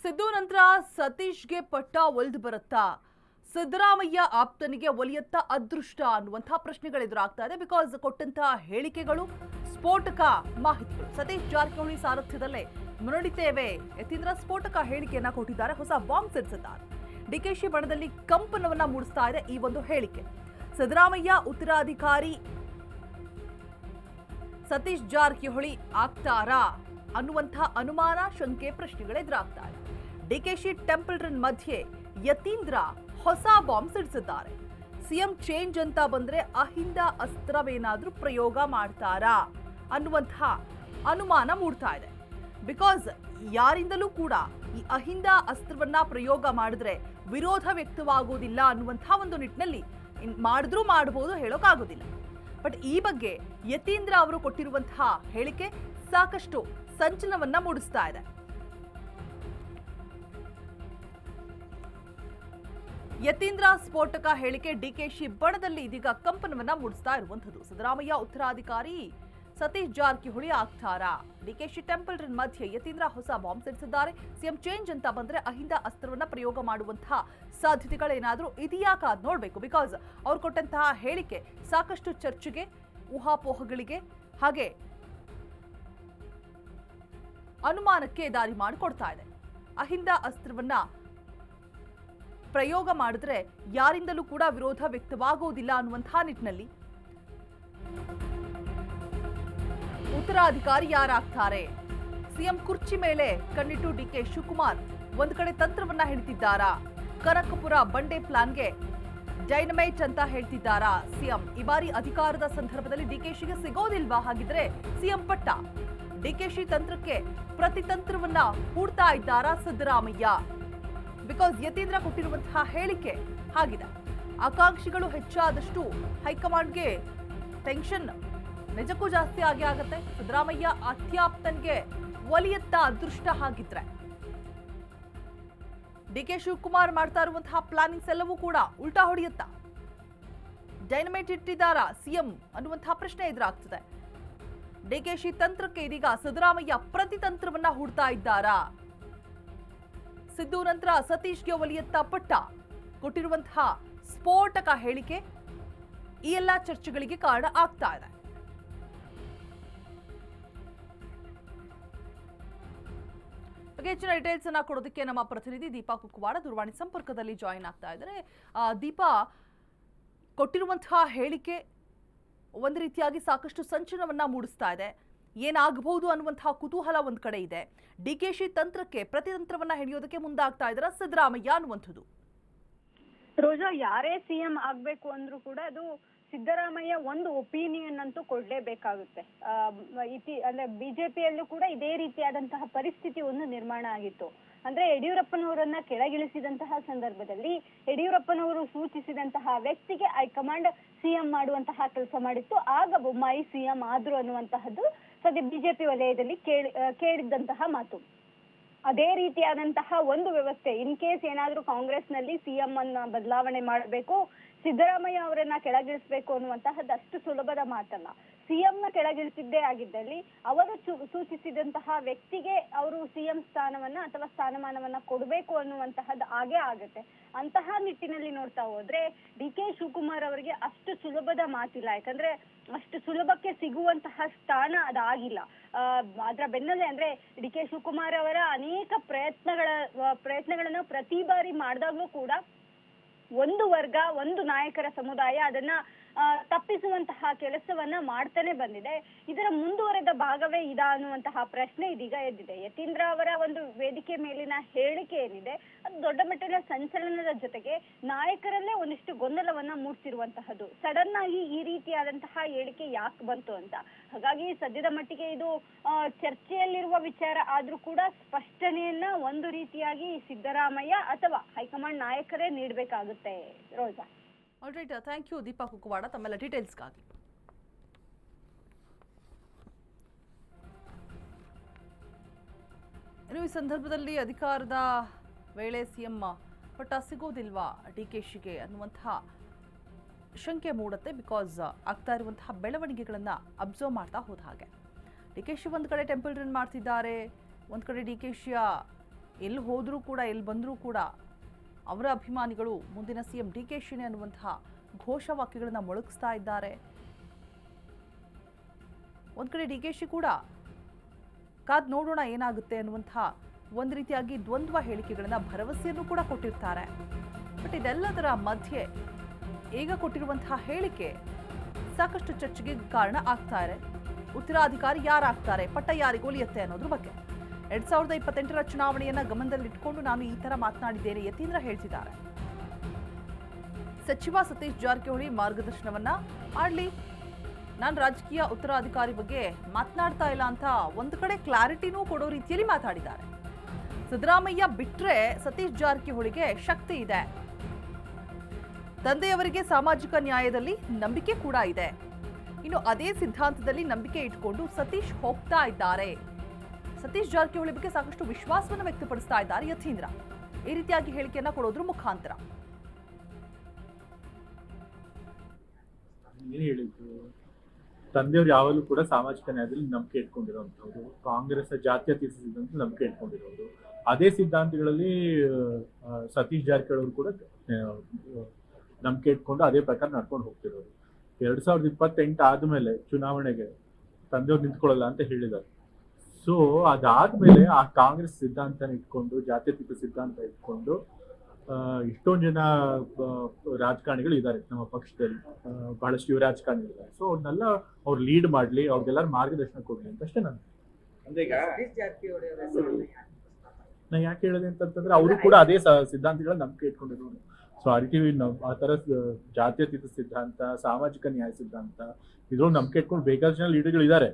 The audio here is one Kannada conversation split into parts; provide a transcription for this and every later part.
ಸಿದ್ದು ನಂತರ ಸತೀಶ್ಗೆ ಪಟ್ಟ ಒಲ್ದು ಬರುತ್ತಾ? ಸಿದ್ದರಾಮಯ್ಯ ಆಪ್ತನಿಗೆ ಒಲಿಯತ್ತ ಅದೃಷ್ಟ ಅನ್ನುವಂತಹ ಪ್ರಶ್ನೆಗಳು ಎದುರಾಗ್ತಾ ಇದೆ. ಬಿಕಾಸ್ ಕೊಟ್ಟಂತಹ ಹೇಳಿಕೆಗಳು ಸ್ಫೋಟಕ ಮಾಹಿತಿಗಳು. ಸತೀಶ್ ಜಾರಕಿಹೊಳಿ ಸಾರಥ್ಯದಲ್ಲೇ ಮುನ್ನಡೆಯುತ್ತೇವೆ ಯತೀಂದ್ರ ಸ್ಫೋಟಕ ಹೇಳಿಕೆಯನ್ನ ಕೊಟ್ಟಿದ್ದಾರೆ. ಹೊಸ ಬಾಂಬ್ ಸಿಡಿಸಿದ್ದಾರೆ. ಡಿಕೆಶಿ ಬಣದಲ್ಲಿ ಕಂಪನವನ್ನ ಮೂಡಿಸ್ತಾ ಇದೆ ಈ ಒಂದು ಹೇಳಿಕೆ. ಸಿದ್ದರಾಮಯ್ಯ ಉತ್ತರಾಧಿಕಾರಿ ಸತೀಶ್ ಜಾರಕಿಹೊಳಿ ಆಗ್ತಾರಾ ಅನ್ನುವಂತಹ ಅನುಮಾನ, ಶಂಕೆ, ಪ್ರಶ್ನೆಗಳು ಎದುರಾಗ್ತಾ ಇದೆ. ಡಿಕೆಶಿ ಟೆಂಪಲ್ ರನ್ ಮಧ್ಯೆ ಯತೀಂದ್ರ ಹೊಸ ಬಾಂಬ್ ಸಿಡಿಸಿದ್ದಾರೆ. ಸಿಎಂ ಚೇಂಜ್ ಅಂತ ಬಂದ್ರೆ ಅಹಿಂದ ಅಸ್ತ್ರವೇನಾದ್ರೂ ಪ್ರಯೋಗ ಮಾಡ್ತಾರಾ ಅನ್ನುವಂತಹ ಅನುಮಾನ ಮೂಡ್ತಾ ಇದೆ. ಬಿಕಾಸ್ ಯಾರಿಂದಲೂ ಕೂಡ ಈ ಅಹಿಂದ ಅಸ್ತ್ರವನ್ನ ಪ್ರಯೋಗ ಮಾಡಿದ್ರೆ ವಿರೋಧ ವ್ಯಕ್ತವಾಗುವುದಿಲ್ಲ ಅನ್ನುವಂತಹ ಒಂದು ನಿಟ್ಟಿನಲ್ಲಿ ಮಾಡಿದ್ರೂ ಮಾಡಬಹುದು, ಹೇಳೋಕ್ಕಾಗೋದಿಲ್ಲ. ಬಟ್ ಈ ಬಗ್ಗೆ ಯತೀಂದ್ರ ಅವರು ಕೊಟ್ಟಿರುವಂತಹ ಹೇಳಿಕೆ ಸಾಕಷ್ಟು ಸಂಚಲನವನ್ನ ಮೂಡಿಸ್ತಾ ಇದೆ. ಯತೀಂದ್ರ ಸ್ಫೋಟಕ ಹೇಳಿಕೆ ಡಿಕೆಶಿ ಬಣದಲ್ಲಿ ಇದೀಗ ಕಂಪನವನ್ನ ಮೂಡಿಸ್ತಾ ಇರುವಂತದ್ದು. ಸಿದ್ದರಾಮಯ್ಯ ಉತ್ತರಾಧಿಕಾರಿ ಸತೀಶ್ ಜಾರಕಿಹೊಳಿ ಆಗ್ತಾರಾ? ಡಿಕೆಶಿ ಟೆಂಪಲ್ ರನ್ ಮಧ್ಯೆ ಯತೀಂದ್ರ ಹೊಸ ಬಾಂಬ್ ಸಿಡಿಸಿದ್ದಾರೆ. ಸಿಎಂ ಚೇಂಜ್ ಅಂತ ಬಂದ್ರೆ ಅಹಿಂದ ಅಸ್ತ್ರವನ್ನ ಪ್ರಯೋಗ ಮಾಡುವಂತಹ ಸಾಧ್ಯತೆಗಳೇನಾದ್ರೂ ಇದೆಯಾ ಕಾದ್ ನೋಡ್ಬೇಕು. ಬಿಕಾಸ್ ಅವ್ರು ಕೊಟ್ಟಂತಹ ಹೇಳಿಕೆ ಸಾಕಷ್ಟು ಚರ್ಚೆಗೆ, ಊಹಾಪೋಹಗಳಿಗೆ ಹಾಗೆ ಅನುಮಾನಕ್ಕೆ ದಾರಿ ಮಾಡಿಕೊಡ್ತಾ ಇದೆ. ಅಹಿಂದ ಅಸ್ತ್ರವನ್ನ ಪ್ರಯೋಗ ಮಾಡಿದ್ರೆ ಯಾರಿಂದಲೂ ಕೂಡ ವಿರೋಧ ವ್ಯಕ್ತವಾಗುವುದಿಲ್ಲ ಅನ್ನುವಂತಹ ನಿಟ್ಟಿನಲ್ಲಿ ಉತ್ತರಾಧಿಕಾರಿ ಯಾರಾಗ್ತಾರೆ? ಸಿಎಂ ಕುರ್ಚಿ ಮೇಲೆ ಕಣ್ಣಿಟ್ಟು ಡಿಕೆ ಶಿವಕುಮಾರ್ ಒಂದು ಕಡೆ ತಂತ್ರವನ್ನ ಹಿಡಿತಿದ್ದಾರಾ? ಕನಕಪುರ ಬಂಡೆ ಪ್ಲಾನ್ಗೆ ಡೈನಮೈಟ್ ಅಂತ ಹೇಳ್ತಿದ್ದಾರಾ ಸಿಎಂ? ಈ ಬಾರಿ ಅಧಿಕಾರದ ಸಂದರ್ಭದಲ್ಲಿ ಡಿಕೆಶಿಗೆ ಸಿಗೋದಿಲ್ವಾ? ಹಾಗಿದ್ರೆ ಸಿಎಂ ಪಟ್ಟ. ಡಿಕೆಶಿ ತಂತ್ರಕ್ಕೆ ಪ್ರತಿತಂತ್ರವನ್ನ ಹೂಡ್ತಾ ಇದ್ದಾರಾ ಸಿದ್ದರಾಮಯ್ಯ? ಬಿಕಾಸ್ ಯತೀಂದ್ರ ಕೊಟ್ಟಿರುವಂತಹ ಹೇಳಿಕೆ ಹಾಗಿದೆ. ಆಕಾಂಕ್ಷಿಗಳು ಹೆಚ್ಚಾದಷ್ಟು ಹೈಕಮಾಂಡ್ಗೆ ಟೆನ್ಷನ್ ನಿಜಕ್ಕೂ ಜಾಸ್ತಿ ಆಗತ್ತೆ. ಸಿದ್ದರಾಮಯ್ಯ ಅತ್ಯಾಪ್ತನ್ಗೆ ಒಲಿಯತ್ತ ಅದೃಷ್ಟ ಹಾಗಿದ್ರೆ ಡಿಕೆ ಶಿವಕುಮಾರ್ ಮಾಡ್ತಾ ಇರುವಂತಹ ಪ್ಲಾನಿಂಗ್ಸ್ ಎಲ್ಲವೂ ಕೂಡ ಉಲ್ಟಾ ಹೊಡೆಯುತ್ತಾ? ಡೈನಮೈಟ್ ಇಟ್ಟಿದ್ದಾರಾ ಸಿಎಂ ಅನ್ನುವಂತಹ ಪ್ರಶ್ನೆ ಎದುರಾಗ್ತದೆ. ಡಿಕೆಶಿ ತಂತ್ರಕ್ಕೆ ಇದೀಗ ಸಿದ್ದರಾಮಯ್ಯ ಪ್ರತಿತಂತ್ರವನ್ನ ಹೂಡ್ತಾ ಇದ್ದಾರಾ? ಸಿದ್ದು ನಂತರ ಸತೀಶ್ಗೆ ಒಲಿಯತ್ತ ಪಟ್ಟ ಕೊಟ್ಟಿರುವಂತಹ ಸ್ಫೋಟಕ ಹೇಳಿಕೆ ಈ ಎಲ್ಲಾ ಚರ್ಚೆಗಳಿಗೆ ಕಾರಣ ಆಗ್ತಾ ಇದೆ. ಹೆಚ್ಚಿನ ಡೀಟೇಲ್ಸ್ ಅನ್ನ ಕೊಡೋದಕ್ಕೆ ನಮ್ಮ ಪ್ರತಿನಿಧಿ ದೀಪಾ ಕುಕ್ಕವಾಡ ದೂರವಾಣಿ ಸಂಪರ್ಕದಲ್ಲಿ ಜಾಯಿನ್ ಆಗ್ತಾ ಇದ್ದಾರೆ. ದೀಪಾ, ಕೊಟ್ಟಿರುವಂತಹ ಹೇಳಿಕೆ ಒಂದು ರೀತಿಯಾಗಿ ಸಾಕಷ್ಟು ಸಂಚಲನವನ್ನ ಮೂಡಿಸ್ತಾ ಇದೆ. ಏನಾಗಬಹುದು ಅನ್ನುವಂತಹ ಕುತೂಹಲ ಒಂದ್ ಕಡೆ ಇದೆ. ಡಿಕೆಶಿ ತಂತ್ರಕ್ಕೆ ಪ್ರತಿತಂತ್ರವನ್ನ ಹಿಡಿಯೋದಕ್ಕೆ ಮುಂದಾಗ್ತಾ ಇದ್ದಾರೆ ಸಿದ್ದರಾಮಯ್ಯ ಅನ್ನುವಂಥದ್ದು. ರೋಜಾ, ಯಾರೇ ಸಿಎಂ ಆಗ್ಬೇಕು ಅಂದ್ರೂ ಕೂಡ ಅದು ಸಿದ್ದರಾಮಯ್ಯ ಒಂದು ಒಪಿನಿಯನ್ ಅಂತೂ ಕೊಡ್ಲೇಬೇಕಾಗುತ್ತೆ. ಅಂದ್ರೆ ಬಿಜೆಪಿಯಲ್ಲೂ ಕೂಡ ಇದೇ ರೀತಿಯಾದಂತಹ ಪರಿಸ್ಥಿತಿ ಒಂದು ನಿರ್ಮಾಣ ಆಗಿತ್ತು. ಅಂದ್ರೆ ಯಡಿಯೂರಪ್ಪನವರನ್ನ ಕೆಳಗಿಳಿಸಿದಂತಹ ಸಂದರ್ಭದಲ್ಲಿ ಯಡಿಯೂರಪ್ಪನವರು ಸೂಚಿಸಿದಂತಹ ವ್ಯಕ್ತಿಗೆ ಹೈಕಮಾಂಡ್ ಸಿಎಂ ಮಾಡುವಂತಹ ಕೆಲಸ ಮಾಡಿತ್ತು. ಆಗ ಬೊಮ್ಮಾಯಿ ಸಿಎಂ ಆದ್ರು ಅನ್ನುವಂತಹದ್ದು ಸದ್ಯ ಬಿಜೆಪಿ ವಲಯದಲ್ಲಿ ಕೇಳಿದ್ದಂತಹ ಮಾತು. ಅದೇ ರೀತಿಯಾದಂತಹ ಒಂದು ವ್ಯವಸ್ಥೆ ಇನ್ ಕೇಸ್ ಏನಾದ್ರೂ ಕಾಂಗ್ರೆಸ್ ನಲ್ಲಿ ಸಿಎಂ ಅನ್ನ ಬದಲಾವಣೆ ಮಾಡಬೇಕು, ಸಿದ್ದರಾಮಯ್ಯ ಅವರನ್ನ ಕೆಳಗಿಳಿಸಬೇಕು ಅನ್ನುವಂತಹದ್ದು ಅಷ್ಟು ಸುಲಭದ ಮಾತಲ್ಲ. ಸಿಎಂ ನ ಕೆಳಗಿಳಿಸಿದ್ದೇ ಆಗಿದ್ದಲ್ಲಿ ಅವರು ಸೂಚಿಸಿದಂತಹ ವ್ಯಕ್ತಿಗೆ ಅವರು ಸಿಎಂ ಸ್ಥಾನವನ್ನ ಅಥವಾ ಸ್ಥಾನಮಾನವನ್ನ ಕೊಡಬೇಕು ಅನ್ನುವಂತಹದ್ದು ಆಗೇ ಆಗುತ್ತೆ. ಅಂತಹ ನಿಟ್ಟಿನಲ್ಲಿ ನೋಡ್ತಾ ಹೋದ್ರೆ ಡಿಕೆ ಶಿವಕುಮಾರ್ ಅವರಿಗೆ ಅಷ್ಟು ಸುಲಭದ ಮಾತಿಲ್ಲ. ಯಾಕಂದ್ರೆ ಅಷ್ಟು ಸುಲಭಕ್ಕೆ ಸಿಗುವಂತಹ ಸ್ಥಾನ ಅದಾಗಿಲ್ಲ. ಅದರ ಬೆನ್ನಲ್ಲೇ ಅಂದ್ರೆ ಡಿಕೆ ಶಿವಕುಮಾರ್ ಅವರ ಅನೇಕ ಪ್ರಯತ್ನಗಳನ್ನ ಪ್ರತಿ ಬಾರಿ ಮಾಡಿದಾಗ್ಲೂ ಕೂಡ ಒಂದು ವರ್ಗ, ಒಂದು ನಾಯಕರ ಸಮುದಾಯ ಅದನ್ನ ತಪ್ಪಿಸುವಂತಹ ಕೆಲಸವನ್ನ ಮಾಡ್ತಾನೆ ಬಂದಿದೆ. ಇದರ ಮುಂದುವರೆದ ಭಾಗವೇ ಇದಾ ಅನ್ನುವಂತಹ ಪ್ರಶ್ನೆ ಇದೀಗ ಎದ್ದಿದೆ. ಯತೀಂದ್ರ ಅವರ ಒಂದು ವೇದಿಕೆ ಮೇಲಿನ ಹೇಳಿಕೆ ಏನಿದೆ ಅದು ದೊಡ್ಡ ಮಟ್ಟದ ಸಂಚಲನದ ಜೊತೆಗೆ ನಾಯಕರಲ್ಲೇ ಒಂದಿಷ್ಟು ಗೊಂದಲವನ್ನ ಮೂಡಿಸಿರುವಂತಹದ್ದು. ಸಡನ್ ಆಗಿ ಈ ರೀತಿಯಾದಂತಹ ಹೇಳಿಕೆ ಯಾಕೆ ಬಂತು ಅಂತ. ಹಾಗಾಗಿ ಸದ್ಯದ ಮಟ್ಟಿಗೆ ಇದು ಚರ್ಚೆಯಲ್ಲಿರುವ ವಿಚಾರ ಆದ್ರೂ ಕೂಡ ಸ್ಪಷ್ಟನೆಯನ್ನ ಒಂದು ರೀತಿಯಾಗಿ ಸಿದ್ದರಾಮಯ್ಯ ಅಥವಾ ಹೈಕಮಾಂಡ್ ನಾಯಕರೇ ನೀಡಬೇಕಾಗುತ್ತೆ. Roja, alright, thank you Deepa Kukkawada ತಮ್ಮೆಲ್ಲ ಡೀಟೇಲ್ಸ್ಗಾಗಿ. ಇನ್ನು ಈ ಸಂದರ್ಭದಲ್ಲಿ ಅಧಿಕಾರದ ವೇಳೆ ಸಿಎಂ ಪಟ್ಟ ಸಿಗೋದಿಲ್ವಾ ಡಿಕೆಶಿಗೆ ಅನ್ನುವಂತಹ ಶಂಕೆ ಮೂಡುತ್ತೆ. ಬಿಕಾಸ್ ಆಗ್ತಾ ಇರುವಂತಹ ಬೆಳವಣಿಗೆಗಳನ್ನ ಅಬ್ಸರ್ವ್ ಮಾಡ್ತಾ ಹೋದ ಹಾಗೆ ಡಿಕೆಶಿ ಒಂದು ಕಡೆ ಟೆಂಪಲ್ ರನ್ ಮಾಡ್ತಿದ್ದಾರೆ, ಒಂದು ಕಡೆ ಡಿಕೆಶಿಯ ಎಲ್ಲಿ ಹೋದರೂ ಕೂಡ ಎಲ್ಲಿ ಬಂದರೂ ಕೂಡ ಅವರ ಅಭಿಮಾನಿಗಳು ಮುಂದಿನ ಸಿಎಂ ಡಿಕೆಶಿನೇ ಅನ್ನುವಂತಹ ಘೋಷವಾಕ್ಯಗಳನ್ನು ಮೊಳಗಿಸ್ತಾ ಇದ್ದಾರೆ. ಒಂದು ಕಡೆ ಡಿಕೆಶಿ ಕೂಡ ಕಾದ್ ನೋಡೋಣ ಏನಾಗುತ್ತೆ ಅನ್ನುವಂತಹ ಒಂದು ರೀತಿಯಾಗಿ ದ್ವಂದ್ವ ಹೇಳಿಕೆಗಳನ್ನು ಭರವಸೆಯನ್ನು ಕೂಡ ಕೊಟ್ಟಿರ್ತಾರೆ. ಬಟ್ ಇದೆಲ್ಲದರ ಮಧ್ಯೆ ಈಗ ಕೊಟ್ಟಿರುವಂತಹ ಹೇಳಿಕೆ ಸಾಕಷ್ಟು ಚರ್ಚೆಗೆ ಕಾರಣ ಆಗ್ತಾ ಇದೆ. ಉತ್ತರಾಧಿಕಾರಿ ಯಾರಾಗ್ತಾರೆ, ಪಟ್ಟ ಯಾರಿಗೆ ಒಲಿಯುತ್ತೆ ಅನ್ನೋದ್ರ ಬಗ್ಗೆ 2028ರ ಚುನಾವಣೆಯನ್ನ ಗಮನದಲ್ಲಿಟ್ಕೊಂಡು ನಾನು ಈ ತರ ಮಾತನಾಡಿದ್ದೇನೆ ಯತೀಂದ್ರ ಹೇಳ್ತಿದ್ದಾರೆ. ಸಚಿವ ಸತೀಶ್ ಜಾರಕಿಹೊಳಿ ಮಾರ್ಗದರ್ಶನವನ್ನ ಮಾಡಲಿ, ನಾನು ರಾಜಕೀಯ ಉತ್ತರಾಧಿಕಾರಿ ಬಗ್ಗೆ ಮಾತನಾಡ್ತಾ ಇಲ್ಲ ಅಂತ ಒಂದು ಕಡೆ ಕ್ಲಾರಿಟಿನೂ ಕೊಡೋ ರೀತಿಯಲ್ಲಿ ಮಾತಾಡಿದ್ದಾರೆ. ಸಿದ್ದರಾಮಯ್ಯ ಬಿಟ್ರೆ ಸತೀಶ್ ಜಾರಕಿಹೊಳಿಗೆ ಶಕ್ತಿ ಇದೆ, ತಂದೆಯವರಿಗೆ ಸಾಮಾಜಿಕ ನ್ಯಾಯದಲ್ಲಿ ನಂಬಿಕೆ ಕೂಡ ಇದೆ, ಇನ್ನು ಅದೇ ಸಿದ್ಧಾಂತದಲ್ಲಿ ನಂಬಿಕೆ ಇಟ್ಕೊಂಡು ಸತೀಶ್ ಹೋಗ್ತಾ ಇದ್ದಾರೆ. ಸತೀಶ್ ಜಾರಕಿಹೊಳಿ ಬಗ್ಗೆ ಸಾಕಷ್ಟು ವಿಶ್ವಾಸವನ್ನು ವ್ಯಕ್ತಪಡಿಸ್ತಾ ಇದ್ದಾರೆ ಯತೀಂದ್ರ. ಈ ರೀತಿಯಾಗಿ ಹೇಳಿಕೆಯನ್ನ ಕೊಡೋದ್ರ ಮುಖಾಂತರ ಏನ್ ಹೇಳಿದ್ರು, ತಂದೆಯವರು ಯಾವಾಗಲೂ ಕೂಡ ಸಾಮಾಜಿಕ ನ್ಯಾಯದಲ್ಲಿ ನಂಬಿಕೆ ಇಟ್ಕೊಂಡಿರುವಂತವ್ರು, ಕಾಂಗ್ರೆಸ್ ಜಾತ್ಯತೀತ ಸಿದ್ಧಾಂತ ನಂಬಿಕೆ ಇಟ್ಕೊಂಡಿರೋರು, ಅದೇ ಸಿದ್ಧಾಂತಗಳಲ್ಲಿ ಸತೀಶ್ ಜಾರಕಿಹೊಳಿ ಕೂಡ ನಂಬಿಕೆ ಇಟ್ಕೊಂಡು ಅದೇ ಪ್ರಕಾರ ನಡ್ಕೊಂಡು ಹೋಗ್ತಿರೋರು. 2028 ಆದ್ಮೇಲೆ ಚುನಾವಣೆಗೆ ತಂದೆಯವ್ರು ನಿಂತ್ಕೊಳ್ಳಲ್ಲ ಅಂತ ಹೇಳಿದ್ದಾರೆ. ಸೊ ಅದಾದ್ಮೇಲೆ ಆ ಕಾಂಗ್ರೆಸ್ ಸಿದ್ಧಾಂತನ ಇಟ್ಕೊಂಡು, ಜಾತ್ಯತೀತ ಸಿದ್ಧಾಂತ ಇಟ್ಕೊಂಡು ಇಷ್ಟೊಂದು ಜನ ರಾಜಕಾರಣಿಗಳು ಇದ್ದಾರೆ ನಮ್ಮ ಪಕ್ಷದಲ್ಲಿ, ಬಹಳಷ್ಟು ಯುವ ರಾಜಕಾರಣಿಗಳಿದ್ದಾರೆ. ಸೊ ಅವ್ರನ್ನೆಲ್ಲ ಅವ್ರು ಲೀಡ್ ಮಾಡ್ಲಿ, ಅವ್ರಿಗೆಲ್ಲರೂ ಮಾರ್ಗದರ್ಶನ ಕೊಡ್ಲಿ ಅಂತ ಅಷ್ಟೇ ನಾನು ಯಾಕೆ ಹೇಳಿದೆ ಅಂತಂದ್ರೆ ಅವರು ಕೂಡ ಅದೇ ಸಿದ್ಧಾಂತಗಳ ನಂಬಿಕೆ ಇಟ್ಕೊಂಡಿರೋರು. ಸೊ ಆ ರೀತಿ ಆ ತರ ಜಾತ್ಯತೀತ ಸಿದ್ಧಾಂತ, ಸಾಮಾಜಿಕ ನ್ಯಾಯ ಸಿದ್ಧಾಂತ ಇದ್ರೊಂದು ನಂಬಿಕೆ ಇಟ್ಕೊಂಡು ಬೇಕಾದಷ್ಟು ಜನ ಲೀಡರ್ಗಳು ಇದ್ದಾರೆ.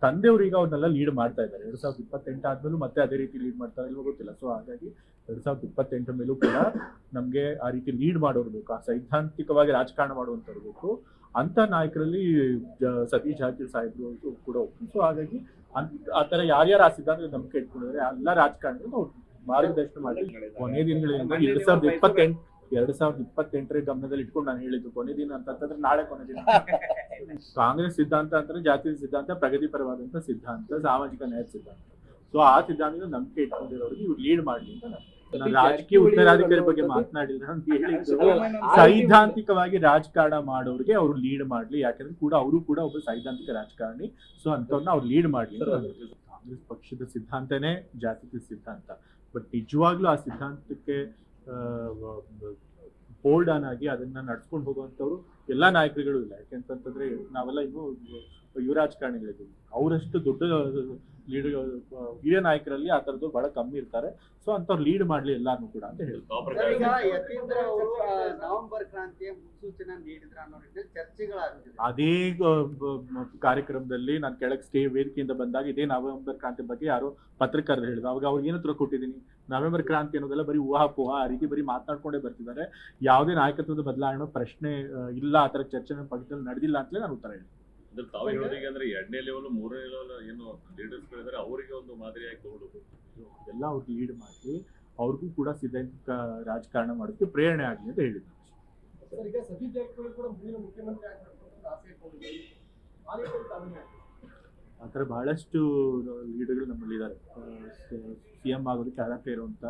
ತಂದೆಯವರು ಈಗ ಅವ್ರನ್ನೆಲ್ಲ ಲೀಡ್ ಮಾಡ್ತಾ ಇದ್ದಾರೆ. 2028 ಆದ್ಮೇಲೂ ಮತ್ತೆ ಅದೇ ರೀತಿ ಲೀಡ್ ಮಾಡ್ತಾರೆ ಇಲ್ವೋ ಗೊತ್ತಿಲ್ಲ. ಸೊ ಹಾಗಾಗಿ 2028 ಮೇಲೂ ಕೂಡ ನಮ್ಗೆ ಆ ರೀತಿ ಲೀಡ್ ಮಾಡೋರು ಬೇಕು, ಆ ಸೈದ್ಧಾಂತಿಕವಾಗಿ ರಾಜಕಾರಣ ಮಾಡುವಂತವ್ರು ಬೇಕು. ಅಂತ ನಾಯಕರಲ್ಲಿ ಸತೀಶ್ ಜಾರಕಿಹೊಳಿ ಸಾಹೇಬ್ರು ಕೂಡ ಒಬ್ಬರು. ಸೊ ಹಾಗಾಗಿ ಆ ತರ ಯಾರ್ಯಾರು ಆ ಸಿದ್ಧಾಂತದ ನಂಬಿಕೆ ಇಟ್ಕೊಂಡಿದ್ದಾರೆ ಎಲ್ಲ ರಾಜಕಾರಣಿಗಳು ಮಾರ್ಗದರ್ಶನ ಮಾಡಿ ಕೊನೆ ದಿನಗಳಿಂದ 2028 ಗಮನದಲ್ಲಿ ಇಟ್ಕೊಂಡು ನಾನು ಹೇಳಿದ್ದು ಕೊನೆ ದಿನ ಅಂತಂದ್ರೆ ನಾಳೆ ಕೊನೆ ದಿನ. ಕಾಂಗ್ರೆಸ್ ಸಿದ್ಧಾಂತ ಅಂದ್ರೆ ಜಾತಿ ಸಿದ್ಧಾಂತ, ಪ್ರಗತಿಪರವಾದಂತ ಸಿದ್ಧಾಂತ, ಸಾಮಾಜಿಕ ನ್ಯಾಯ ಸಿದ್ಧಾಂತ. ಸೊ ಆ ಸಿದ್ಧಾಂತದ ನಂಬಿಕೆ ಇಟ್ಕೊಂಡಿರೋರಿಗೆ ಇವ್ರು ಲೀಡ್ ಮಾಡ್ಲಿ ಅಂತ ನಾನು ರಾಜಕೀಯ ಉತ್ತರಾಧಿಕಾರಿ ಬಗ್ಗೆ ಮಾತನಾಡಿದ್ರೆ ಅಂತ ಹೇಳಿದ್ದು. ಸೈದ್ಧಾಂತಿಕವಾಗಿ ರಾಜಕಾರಣ ಮಾಡೋರಿಗೆ ಅವ್ರು ಲೀಡ್ ಮಾಡ್ಲಿ, ಯಾಕಂದ್ರೆ ಕೂಡ ಅವರು ಕೂಡ ಒಬ್ಬ ಸೈದ್ಧಾಂತಿಕ ರಾಜಕಾರಣಿ. ಸೊ ಅಂತವ್ರನ್ನ ಅವ್ರು ಲೀಡ್ ಮಾಡ್ಲಿ ಅಂತ ಕಾಂಗ್ರೆಸ್ ಪಕ್ಷದ ಸಿದ್ಧಾಂತನೇ ಜಾತ್ಯತೀತ ಸಿದ್ಧಾಂತ. ಬಟ್ ನಿಜವಾಗ್ಲೂ ಆ ಸಿದ್ಧಾಂತಕ್ಕೆ ಹೋಲ್ಡ್ ಆನ್ ಆಗಿ ಅದನ್ನ ನಡ್ಸ್ಕೊಂಡು ಹೋಗುವಂತವ್ರು ಎಲ್ಲಾ ನಾಯಕರುಗಳು ಇಲ್ಲ. ಯಾಕೆಂತಂದ್ರೆ ನಾವೆಲ್ಲ ಇನ್ನು ಯುವ ರಾಜಕಾರಣಿಗಳಿದ್ದೀವಿ, ಅವರಷ್ಟು ದೊಡ್ಡ ಲೀಡ್ ಹಿರಿಯ ನಾಯಕರಲ್ಲಿ ಆ ತರದ್ದು ಬಹಳ ಕಮ್ಮಿ ಇರ್ತಾರೆ. ಸೊ ಅಂತವ್ರು ಲೀಡ್ ಮಾಡ್ಲಿ ಎಲ್ಲಾರ್ನು ಕೂಡ ಅಂತ ನವೆಂಬರ್ ಕ್ರಾಂತಿಯ ಮುನ್ಸೂಚನೆ ನೀಡಿದ್ರ ಅನ್ನೋ ರೀತಿಯಲ್ಲಿ ಚರ್ಚೆಗಳಾಗುತ್ತಿದೆ. ಅದೇ ಕಾರ್ಯಕ್ರಮದಲ್ಲಿ ನಾನು ಕೆಳಗೆ ವೇದಿಕೆಯಿಂದ ಬಂದಾಗ ಇದೇ ನವೆಂಬರ್ ಕ್ರಾಂತಿ ಬಗ್ಗೆ ಯಾರೋ ಪತ್ರಕರ್ತರು ಹೇಳಿದ್ರು. ಅವಾಗ ಅವ್ರಿಗೆ ಏನು ಉತ್ತರ ಕೊಟ್ಟಿದ್ದೀನಿ, ನವೆಂಬರ್ ಕ್ರಾಂತಿ ಅನ್ನೋದೆಲ್ಲ ಬರೀ ಊಹಾಪೋಹ, ಆ ರೀತಿ ಬರೀ ಮಾತನಾಡ್ಕೊಂಡೇ ಬರ್ತಿದ್ದಾರೆ, ಯಾವುದೇ ನಾಯಕತ್ವದ ಬದಲಾವಣೆ ಪ್ರಶ್ನೆ ಇಲ್ಲ, ಆ ತರ ಚರ್ಚೆ ನಮ್ಮ ಪಕ್ಷದಲ್ಲಿ ನಡೆದಿಲ್ಲ ಅಂತಲೇ ನಾನು ಉತ್ತರ ಹೇಳಿದೆ. ತಾವು ಹೇಳೋದಿಗೆ ಅಂದ್ರೆ 2ನೇ ಲೆವೆಲ್ 3ನೇ ಲೆವೆಲ್ ಏನು ಲೀಡರ್ಸ್ ಗಳಿದ್ದಾರೆ ಅವರಿಗೆ ಒಂದು ಮಾದರಿಯಾಗಿ ತಗೊಂಡು ಎಲ್ಲ ಅವ್ರು ಲೀಡ್ ಮಾಡಿ ಅವ್ರಿಗೂ ಕೂಡ ಸಿದ್ಧಾಂತಿಕ ರಾಜಕಾರಣ ಮಾಡೋದಕ್ಕೆ ಪ್ರೇರಣೆ ಆಗಲಿ ಅಂತ ಹೇಳಿದ್ರು. ಆ ಥರ ಬಹಳಷ್ಟು ಲೀಡರ್ಗಳು ನಮ್ಮಲ್ಲಿ ಇದ್ದಾರೆ, CM ಆಗೋದಕ್ಕೆ ಅರ್ಹತೆ ಇರುವಂತ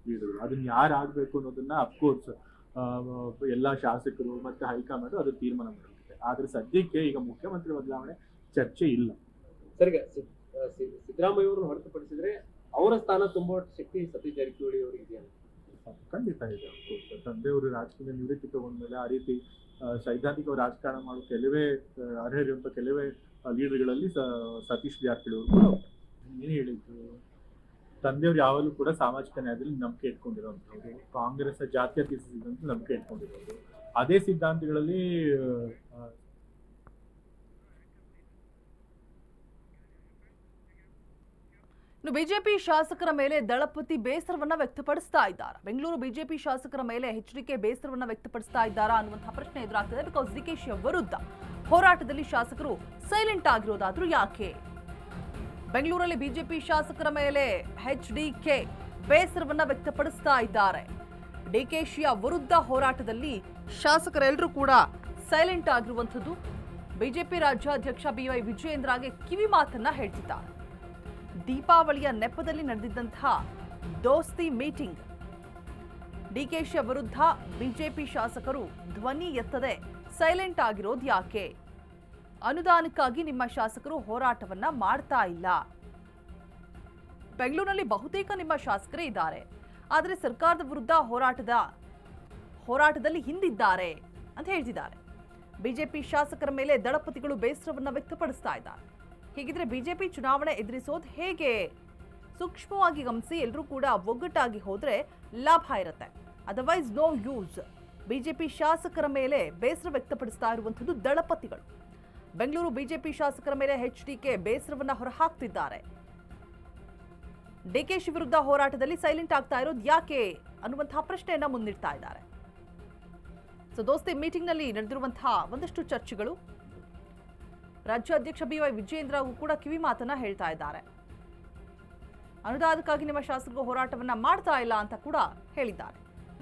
ಲೀಡರ್ಗಳು. ಅದನ್ನ ಯಾರು ಆಗ್ಬೇಕು ಅನ್ನೋದನ್ನ ಅಫ್ಕೋರ್ಸ್ ಎಲ್ಲ ಶಾಸಕರು ಮತ್ತೆ ಹೈಕಮಾಂಡ್ ಅದು ತೀರ್ಮಾನ ಮಾಡಿರುತ್ತೆ. ಆದ್ರೆ ಸದ್ಯಕ್ಕೆ ಈಗ ಮುಖ್ಯಮಂತ್ರಿ ಬದಲಾವಣೆ ಚರ್ಚೆ ಇಲ್ಲ. ಸರಿ, ಸಿದ್ದರಾಮಯ್ಯ ಅವರನ್ನು ಹೊರತುಪಡಿಸಿದ್ರೆ ಅವರ ಸ್ಥಾನ ತುಂಬುವ ಶಕ್ತಿ ಸತೀಶ್ ಜಾರಕಿಹೊಳಿ ಅವರಿಗೆ ಇದೆಯಾ? ಖಂಡಿತ ಇದೆ. ತಂದೆಯವರು ರಾಜಕೀಯ ನಿವೃತ್ತಿ ತಗೊಂಡ್ಮೇಲೆ ಆ ರೀತಿ ಸೈದ್ಧಾಂತಿಕ ರಾಜಕಾರಣ ಮಾಡೋ ಕೆಲವೇ ಅರ್ಹರಿರುವಂತ ಕೆಲವೇ ಲೀಡರ್ಗಳಲ್ಲಿ ಸತೀಶ್ ಜಾರಕಿಹೊಳಿ ಅವರು ಕೂಡ ಏನ್ ಹೇಳಿದ್ರು, ತಂದೆಯವರು ಯಾವಾಗಲೂ ಕೂಡ ಸಾಮಾಜಿಕ ನ್ಯಾಯದಲ್ಲಿ ನಂಬಿಕೆ ಇಟ್ಕೊಂಡಿರುವಂತವ್ರು, ಕಾಂಗ್ರೆಸ್ ಜಾತ್ಯತೀತ ಸಿದ್ಧಾಂತ ನಂಬಿಕೆ ಇಟ್ಕೊಂಡಿರೋರು, ಅದೇ ಸಿದ್ಧಾಂತಗಳಲ್ಲಿ ಇನ್ನು ಬಿಜೆಪಿ ಶಾಸಕರ ಮೇಲೆ ದಳಪತಿ ಬೇಸರವನ್ನ ವ್ಯಕ್ತಪಡಿಸ್ತಾ ಇದ್ದಾರೆ. ಬೆಂಗಳೂರು ಬಿಜೆಪಿ ಶಾಸಕರ ಮೇಲೆ HDK ಬೇಸರವನ್ನ ವ್ಯಕ್ತಪಡಿಸ್ತಾ ಇದ್ದಾರಾ ಅನ್ನುವಂತಹ ಪ್ರಶ್ನೆ ಎದುರಾಗ್ತದೆ. ಬಿಕಾಸ್ ಡಿಕೆಶಿ ವಿರುದ್ಧ ಹೋರಾಟದಲ್ಲಿ ಶಾಸಕರು ಸೈಲೆಂಟ್ ಆಗಿರೋದಾದ್ರೂ ಯಾಕೆ? ಬೆಂಗಳೂರಲ್ಲಿ ಬಿಜೆಪಿ ಶಾಸಕರ ಮೇಲೆ HDK ಬೇಸರವನ್ನ ವ್ಯಕ್ತಪಡಿಸ್ತಾ ಇದ್ದಾರೆ. ಡಿಕೆಶಿಯ ವಿರುದ್ಧ ಹೋರಾಟದಲ್ಲಿ ಶಾಸಕರೆಲ್ಲರೂ ಕೂಡ ಸೈಲೆಂಟ್ ಆಗಿರುವಂಥದ್ದು. ಬಿಜೆಪಿ ರಾಜ್ಯಾಧ್ಯಕ್ಷ BY ವಿಜಯೇಂದ್ರಗೆ ಕಿವಿ ಮಾತನ್ನ ಹೇಳ್ತಿದ್ದಾರೆ. ದೀಪಾವಳಿಯ ನೆಪದಲ್ಲಿ ನಡೆದಿದ್ದಂತಹ ದೋಸ್ತಿ ಮೀಟಿಂಗ್. ಡಿಕೆಶಿ ವಿರುದ್ಧ ಬಿಜೆಪಿ ಶಾಸಕರು ಧ್ವನಿ ಎತ್ತದೆ ಸೈಲೆಂಟ್ ಆಗಿರೋದು ಯಾಕೆ? ಅನುದಾನಕ್ಕಾಗಿ ನಿಮ್ಮ ಶಾಸಕರು ಹೋರಾಟವನ್ನ ಮಾಡ್ತಾ ಇಲ್ಲ. ಬೆಂಗಳೂರಿನಲ್ಲಿ ಬಹುತೇಕ ನಿಮ್ಮ ಶಾಸಕರೇ ಇದ್ದಾರೆ, ಆದರೆ ಸರ್ಕಾರದ ವಿರುದ್ಧ ಹೋರಾಟದಲ್ಲಿ ಹಿಂದಿದ್ದಾರೆ ಅಂತ ಹೇಳ್ತಿದ್ದಾರೆ. ಬಿಜೆಪಿ ಶಾಸಕರ ಮೇಲೆ ದಳಪತಿಗಳು ಬೇಸರವನ್ನ ವ್ಯಕ್ತಪಡಿಸ್ತಾ ಇದ್ದಾರೆ. ಹೀಗಿದ್ರೆ ಬಿಜೆಪಿ ಚುನಾವಣೆ ಎದುರಿಸೋದು ಹೇಗೆ? ಸೂಕ್ಷ್ಮವಾಗಿ ಗಮನಿಸಿ, ಎಲ್ಲರೂ ಕೂಡ ಒಗ್ಗಟ್ಟಾಗಿ ಹೋದ್ರೆ ಲಾಭ ಇರುತ್ತೆ. Otherwise no use. ಬಿಜೆಪಿ ಶಾಸಕರ ಮೇಲೆ ಬೇಸರ ವ್ಯಕ್ತಪಡಿಸ್ತಾ ಇರುವಂಥದ್ದು ದಳಪತಿಗಳು. ಬೆಂಗಳೂರು ಬಿಜೆಪಿ ಶಾಸಕರ ಮೇಲೆ ಎಚ್ಡಿಕೆ ಬೇಸರವನ್ನ ಹೊರಹಾಕ್ತಿದ್ದಾರೆ. ಡಿಕೆಶಿ ವಿರುದ್ಧ ಹೋರಾಟದಲ್ಲಿ ಸೈಲೆಂಟ್ ಆಗ್ತಾ ಇರೋದು ಯಾಕೆ ಅನ್ನುವಂತಹ ಪ್ರಶ್ನೆಯನ್ನ ಮುಂದಿಡ್ತಾ ಇದ್ದಾರೆ. ಸೊ ದೋಸ್ತಿ ಮೀಟಿಂಗ್ ನಲ್ಲಿ ನಡೆದಿರುವಂತಹ ಒಂದಷ್ಟು ಚರ್ಚೆಗಳು. ರಾಜ್ಯಾಧ್ಯಕ್ಷ BY ವಿಜಯೇಂದ್ರ ಕೂಡ ಕಿವಿ ಮಾತನ್ನ ಹೇಳ್ತಾ ಇದ್ದಾರೆ. ಅನುದಾನಕ್ಕಾಗಿ ನಿಮ್ಮ ಶಾಸಕರು ಹೋರಾಟವನ್ನ ಮಾಡ್ತಾ ಇಲ್ಲ ಅಂತ ಕೂಡ ಹೇಳಿದ್ದಾರೆ.